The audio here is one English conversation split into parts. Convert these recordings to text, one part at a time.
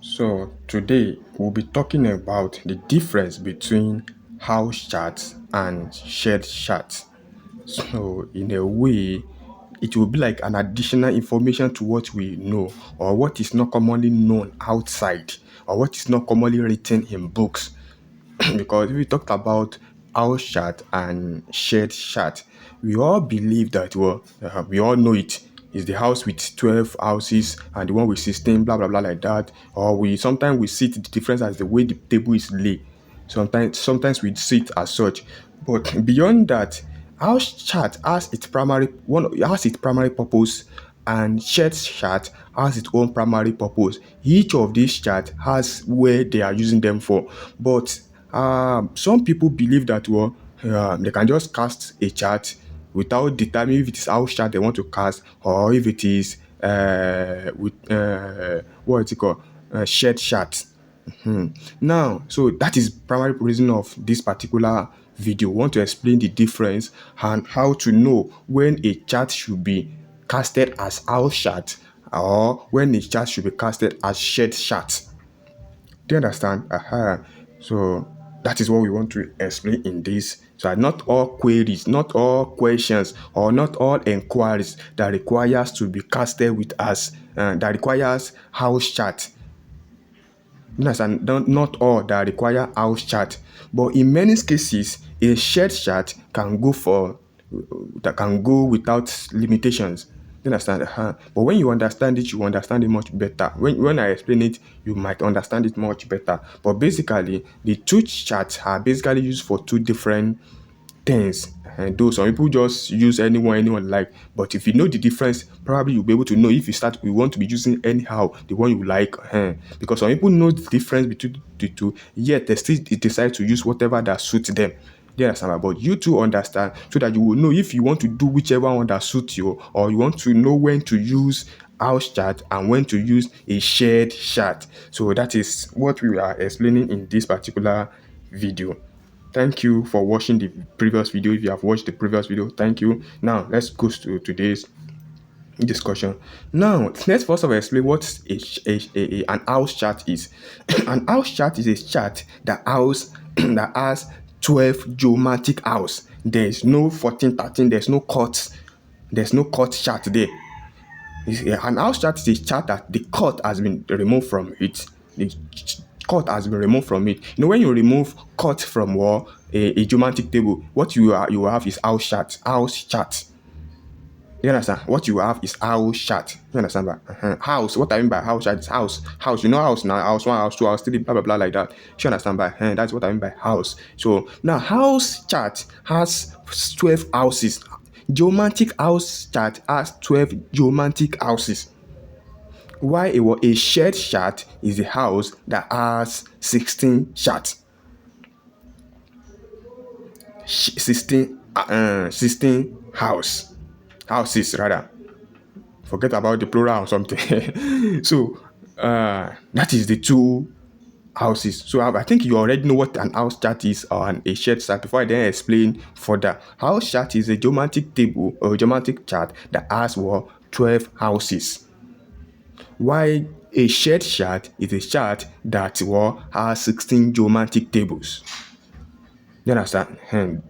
So today we'll be talking about the difference between house charts and shared charts. So in a way, it will be like an additional information to what we know or what is not commonly known outside or what is not commonly written in books. Because if we talked about house chart and shared chart, we all believe that we all know it is the house with 12 houses and the one with 16, blah blah blah, like that. Or we sometimes we see the difference as the way the table is laid. Sometimes we see it as such. But beyond that, house chart has its primary purpose, and shared chart has its own primary purpose. Each of these chart has where they are using them for. But some people believe that they can just cast a chart without determining if it is house chart they want to cast or if it is with what is it called, shared chart. Now, so that is primary reason of this particular video. We want to explain the difference and how to know when a chart should be casted as house chart or when a chart should be casted as shared chart. Do you understand? So that is what we want to explain in this. So not all queries, not all questions, or not all inquiries that requires to be casted with us, that requires house chart. You understand? Not all that require house chart, but in many cases, a shared chart can go for that can go without limitations. You understand? But when you understand it, you understand it much better. When I explain it, you might understand it much better. But basically, the two charts are basically used for two different things. And though some people just use anyone like, but if you know the difference, probably you'll be able to know if you want to be using anyhow the one you like. Because some people know the difference between the two, yet they still decide to use whatever that suits them. You understand? But you to understand so that you will know if you want to do whichever one that suits you, or you want to know when to use house chart and when to use a shared chart. So that is what we are explaining in this particular video. Thank you for watching the previous video. If you have watched the previous video, thank you. Now let's go to today's discussion. Now let's first of all explain what an house chart is. An house chart is a chart that that has 12 geometric house. There is no 14, 13. There's no cut. There's no cut chart there. An house chart is a chart that the cut has been removed from it. The cut has been removed from it. You know, when you remove cut from a geometric table, what you have is house chart. House chart. You understand? What you have is house chart. You understand that? House. What I mean by house chart is house. House. You know house now. House one, house two, house three, blah blah blah like that. You understand by? That's what I mean by house. So now house chart has 12 houses. Geometric house chart has 12 geometric houses. While a shared chart is a house that has 16 charts. 16 houses rather. Forget about the plural or something. So that is the two houses. So I think you already know what an house chart is or a shared chart. Before I then explain further, house chart is a geometric table or a geometric chart that has 12 houses. While a shared chart is a chart that has 16 geometric tables. You understand?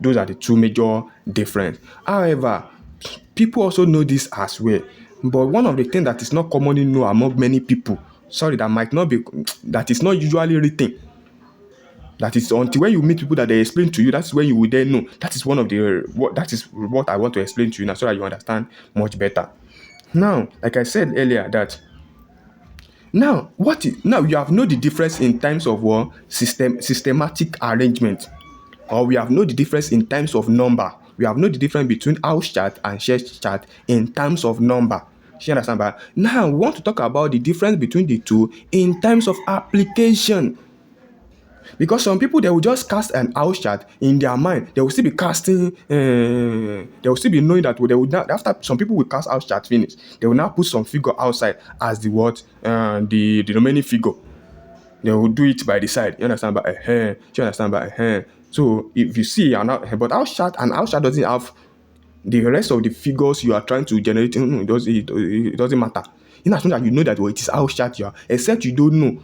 Those are the two major difference. However, people also know this as well. But one of the things that is not commonly known among many people, that is not usually written. That is until when you meet people that they explain to you, that's when you will then know. That is that is what I want to explain to you now so that you understand much better. Now, like I said earlier, that now you have know the difference in terms of systematic arrangement, or we have know the difference in terms of number. We have know the difference between house chart and shared chart in terms of number. You understand? But now we want to talk about the difference between the two in terms of application. Because some people, they will just cast an house chart in their mind. They will still be casting. They will still be knowing that they would not. After some people will cast house chart finish, they will now put some figure outside as the remaining figure. They will do it by the side. You understand? But you understand? But so if you see, but house chart doesn't have the rest of the figures you are trying to generate. It doesn't matter. In as much as you know that well, it is house chat you are, except you don't know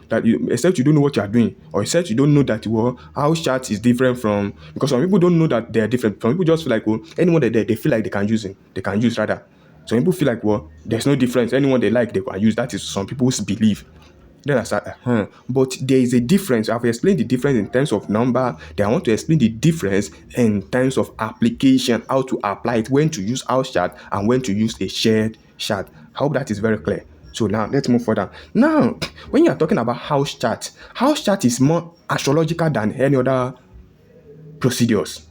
what you are doing, or except you don't know that well, house chat is different from, because some people don't know that they are different. Some people just feel like well, anyone that they feel like they can use it, they can use rather. Some people feel like well, there's no difference. Anyone they like they can use. That is some people's belief. Then I start, but there is a difference. I've explained the difference in terms of number. Then I want to explain the difference in terms of application, how to apply it, when to use house chat and when to use a shared chat. I hope that is very clear. So now let's move further. Now, when you are talking about house chat is more astrological than any other procedures.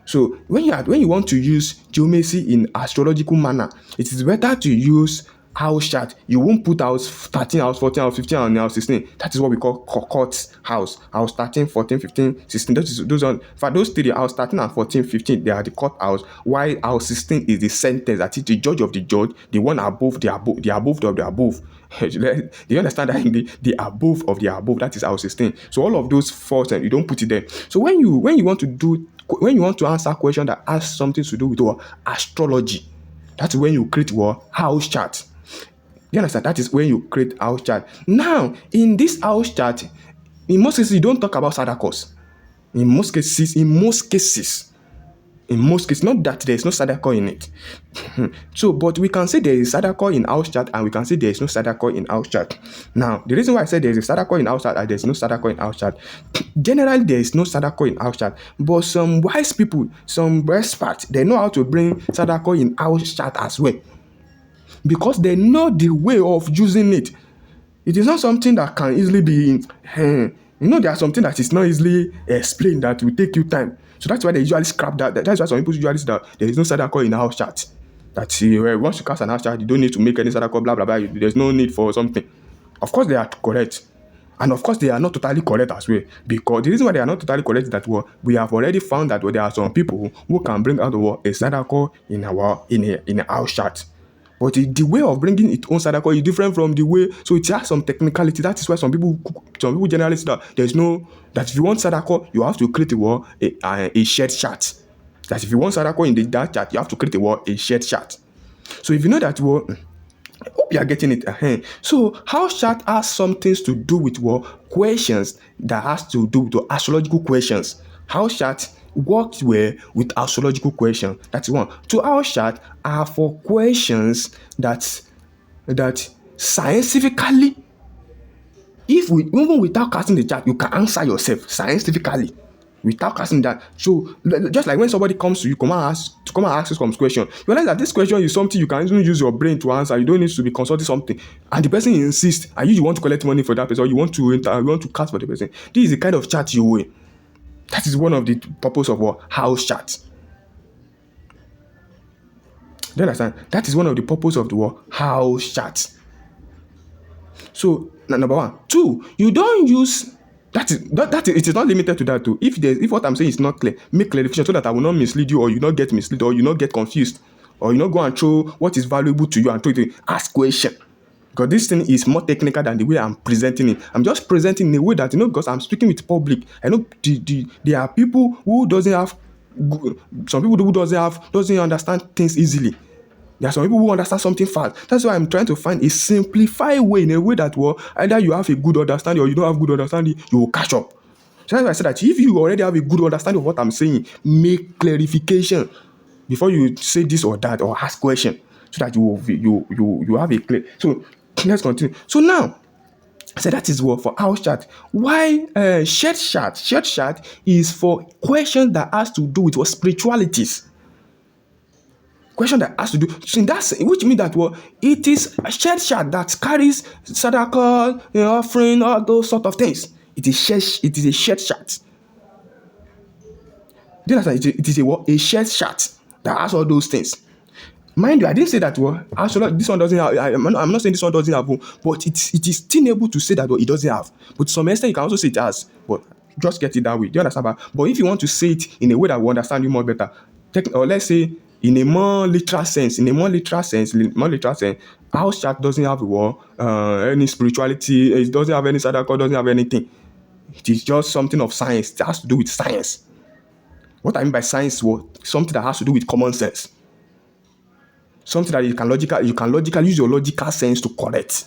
So when you want to use geomancy in astrological manner, it is better to use house chart. You won't put house 13, house 14, house 15, and house 16. That is what we call cohort house. House 13, 14, 15, 16. Those are for those three, house 13 and 14, 15, they are the court house. While house 16 is the sentence, that is the judge of the judge, the one above the above of the above. Do you understand that? The above of the above, that is house 16. So all of those falls and you don't put it there. So when you want to do, when you want to answer a question that has something to do with what astrology, that's when you create what house chart. You understand? That is when you create house chart. Now, in this house chart, in most cases, you don't talk about sadakos. In most cases, not that there is no sadako in it. So, but we can say there is sadako in house chart, and we can say there is no sadako in house chart. Now, the reason why I said there is a sadako in house chart and there is no sadako in house chart, generally there is no sadako in house chart, but some wise people, some experts, they know how to bring sadako in house chart as well, because they know the way of using it. It is not something that can easily be, there are something that is not easily explained that will take you time. So that's why they usually scrap that. That's why some people usually say that there is no sadako in a house chart. That once you cast an house chart, you don't need to make any sadako, blah, blah, blah. There's no need for something. Of course, they are correct. And of course, they are not totally correct as well. Because the reason why they are not totally correct is that we have already found that there are some people who can bring out a sadako in a house chart. But the way of bringing its own sadako is different from the way, so it has some technicality. That is why some people generally say that that if you want sadako, you have to create a shared chart. That if you want sadako in that chart, you have to create a shared chart. So if you know that, I hope you are getting it. So house chart has some things to do with questions that has to do with astrological questions. House chart works well with astrological questions. That's one. So house chart are for questions that scientifically, even without casting the chart, you can answer yourself scientifically without casting that. So just like when somebody comes to you, come and ask you some question, you realize that this question is something you can even use your brain to answer. You don't need to be consulting something, and the person insists, and you want to collect money for that person, or you want to cast for the person. This is the kind of chat you will. That is one of the purpose of house chat. Do you understand? That is one of the purpose of the house chat. So number one. Two, you don't use that it is not limited to that too. If what I'm saying is not clear, make clarification so that I will not mislead you, or you not get misled, or you not get confused, or you not go and throw what is valuable to you and throw it. Ask question. Because this thing is more technical than the way I'm presenting it. I'm just presenting in a way that, because I'm speaking with public. I know there are people who doesn't have, some people who doesn't understand things easily. There are some people who understand something fast. That's why I'm trying to find a simplified way, in a way that either you have a good understanding or you don't have good understanding, you will catch up. So that's why I said that if you already have a good understanding of what I'm saying, make clarification before you say this or that, or ask question, so that you have a clear. So let's continue. So now, I said that is what for house chat. Why shared chat? Shared chat is for questions that has to do with spiritualities. Question that has to do, so in that, which means that it is a shared chat that carries sadaka, offering, all those sort of things. It is a shared chat. Do you understand? It is a shared chat that has all those things. Mind you, I didn't say that actually this one doesn't have. I'm not saying this one doesn't have, but it is still able to say that it doesn't have. But to some extent, you can also say it has. But just get it that way. Do you understand? But if you want to say it in a way that will understand you more better, or let's say in a more literal sense, house chat doesn't have any spirituality. It doesn't have any sadaka. Doesn't have anything. It is just something of science. It has to do with science. What I mean by science was something that has to do with common sense. something that you can logically use your logical sense to correct.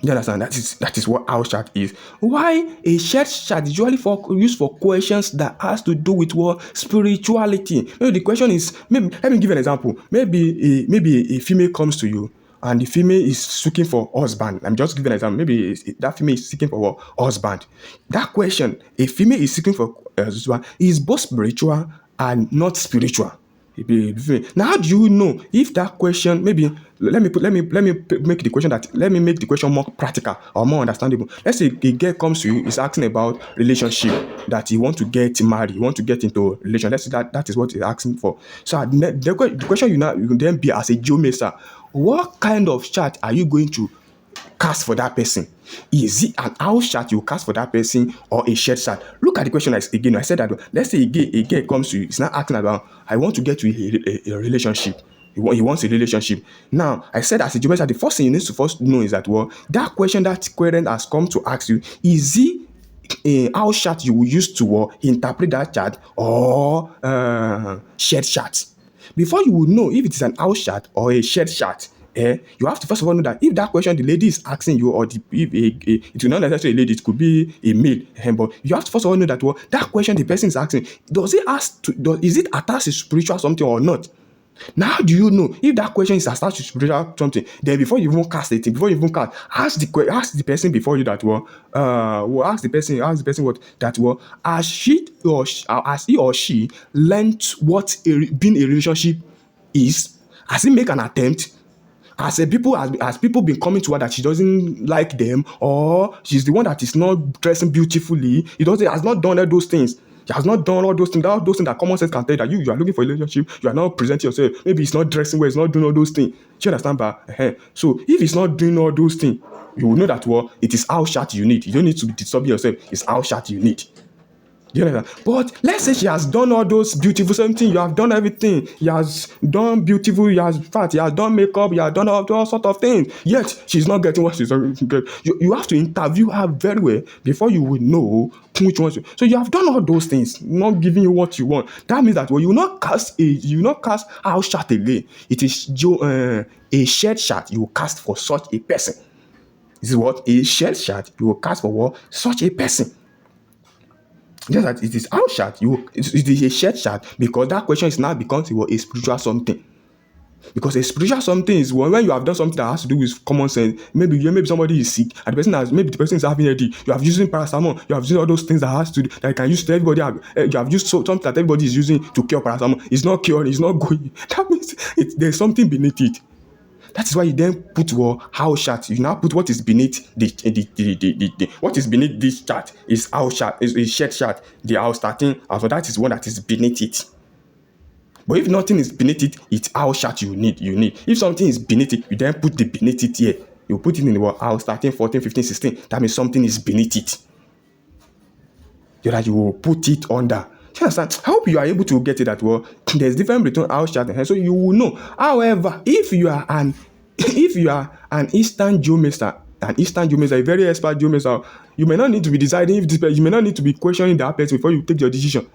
You understand? That is what house chat is. Why a shared chat is usually used for questions that has to do with what spirituality. Maybe the question is, maybe let me give an example. Maybe a female comes to you and the female is seeking for husband. I'm just giving an example. Maybe that female is seeking for what? Husband. That question, a female is seeking for husband, is both spiritual and not spiritual. Now, how do you know if that question? Maybe let me make the question more practical or more understandable. Let's say a girl comes to you, is asking about relationship, that you want to get married, you want to get into a relation. Let's say that is what he's asking for. So the question you can then be, as a geomancer, what kind of chart are you going to cast for that person? Is it an house chart you cast for that person, or a shared chart? Look at the question again. I said that, let's say a girl comes to you, it's not asking about, I want to get to a relationship. He wants a relationship. Now, I said, as a geomancer, the first thing you need to first know is that, well, that question that querent has come to ask you, is it a house chart you will use to interpret that chart, or shared chart? Before you will know if it is an house chart or a shared chart, you have to first of all know that if that question the lady is asking you, or if it will not necessarily a lady, it could be a male, but you have to first of all know that, well, that question the person is asking, is it attached to spiritual something or not? Now, how do you know if that question is attached to spiritual something? Then before you even cast it, ask the person before you that, ask the person what that, has he or she learned what being a relationship is? Has he make an attempt? As people been coming to her that she doesn't like them, or she's the one that is not dressing beautifully, has not done all those things. She has not done all those things. Those things that common sense can tell you, that you are looking for a relationship, you are not presenting yourself. Maybe it's not dressing well, it's not doing all those things. Do you understand? So if it's not doing all those things, you will know that, well, it is house chat you need. You don't need to be disturbing yourself. It's house chat you need. Do you understand? But let's say she has done all those beautiful something. You have done everything. He has done beautiful. He has fat. He has done makeup. He has done all sort of things. Yet she's not getting what she's getting. You have to interview her very well before you will know which one. So you have done all those things, not giving you what you want. That means that, well, you will not cast house chat again. It is a shared chat you will cast for such a person. This is what a shared chat you will cast for what such a person. Just that it is house chat, it is a shared chat, because that question is now becomes a spiritual something. Because a spiritual something is when you have done something that has to do with common sense. Maybe somebody is sick and the person is having headache. You have using paracetamol. You have using all those things that you can use to everybody. You have used something that everybody is using to cure paracetamol. It's not curing. It's not going. That means there's something beneath it. That is why you then put house chart. You now put what is beneath what is beneath this chart is house chart, is a shared chart. The house starting, so that is one that is beneath it. But if nothing is beneath it, it's house chart you need. If something is beneath it, you then put the beneath it here. You put it in the house starting 14, 15, 16. That means something is beneath it. You will put it under. You understand? I hope you are able to get it that, well, there's difference between house chart and so you will know. However, if you are an Eastern geomancer, a very expert geomancer, you may not need to be deciding if this person, you may not need to be questioning that person before you take your decision.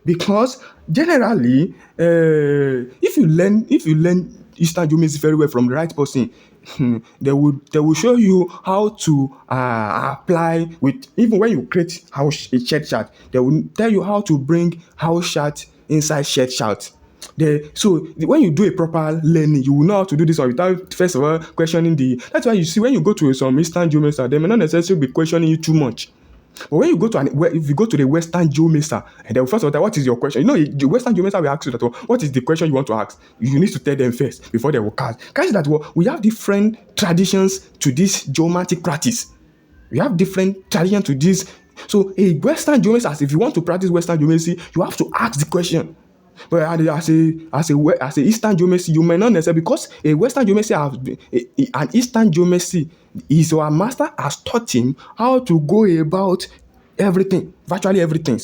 Because generally, if you learn Eastern geomancy very well from the right person, they will show you how to apply with, even when you create a shared chart, they will tell you how to bring house chart inside shared chart. So when you do a proper learning, you will know how to do this one without first of all questioning that's why you see when you go to some Eastern geomancer, they may not necessarily be questioning you too much. But when you go to if you go to the Western geomancer, and they will first of all, what is your question? The Western geomancer will ask you that, what is the question you want to ask? You need to tell them first before they will cast. Catch that, we have different traditions to this geomantic practice. We have different traditions to this. So a Western geomancer, if you want to practice Western geomancy, you have to ask the question. But as a Eastern geomancy, you may not necessarily, because a Western geomancy an Eastern geomancy is our master has taught him how to go about everything, virtually everything.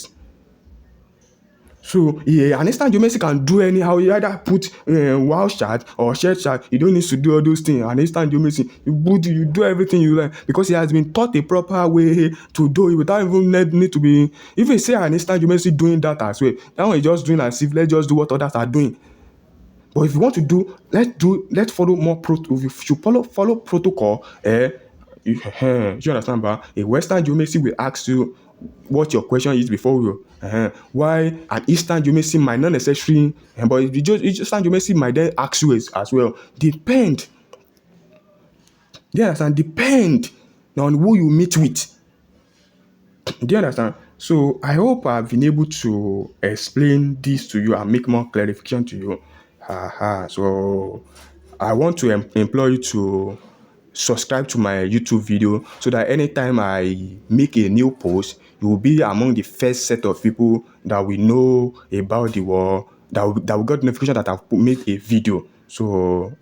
So an Eastern geomancy can do anyhow. You either put house chart or shared chart. You don't need to do all those things. An Eastern geomancy, you do everything you learn, because he has been taught a proper way to do it without even need to be. If you say an Eastern geomancy doing that as well, that one is just doing as if let's just do what others are doing. But if you want to let's follow more if you should follow protocol, you understand, but a Western geomancy will ask you what your question is before you, why an Eastern geomancy might not necessarily, but Eastern geomancy might then ask you as well. Do you understand? Depend on who you meet with. Do you understand? So I hope I've been able to explain this to you and make more clarification to you. So I want to implore you to subscribe to my YouTube video so that anytime I make a new post, you will be among the first set of people that will know about the war, that will get notification that I've made a video. So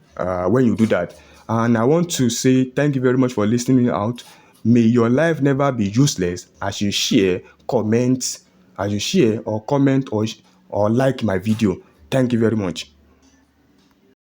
when you do that, and I want to say thank you very much for listening out. May your life never be useless as you share or comment or like my video. Thank you very much.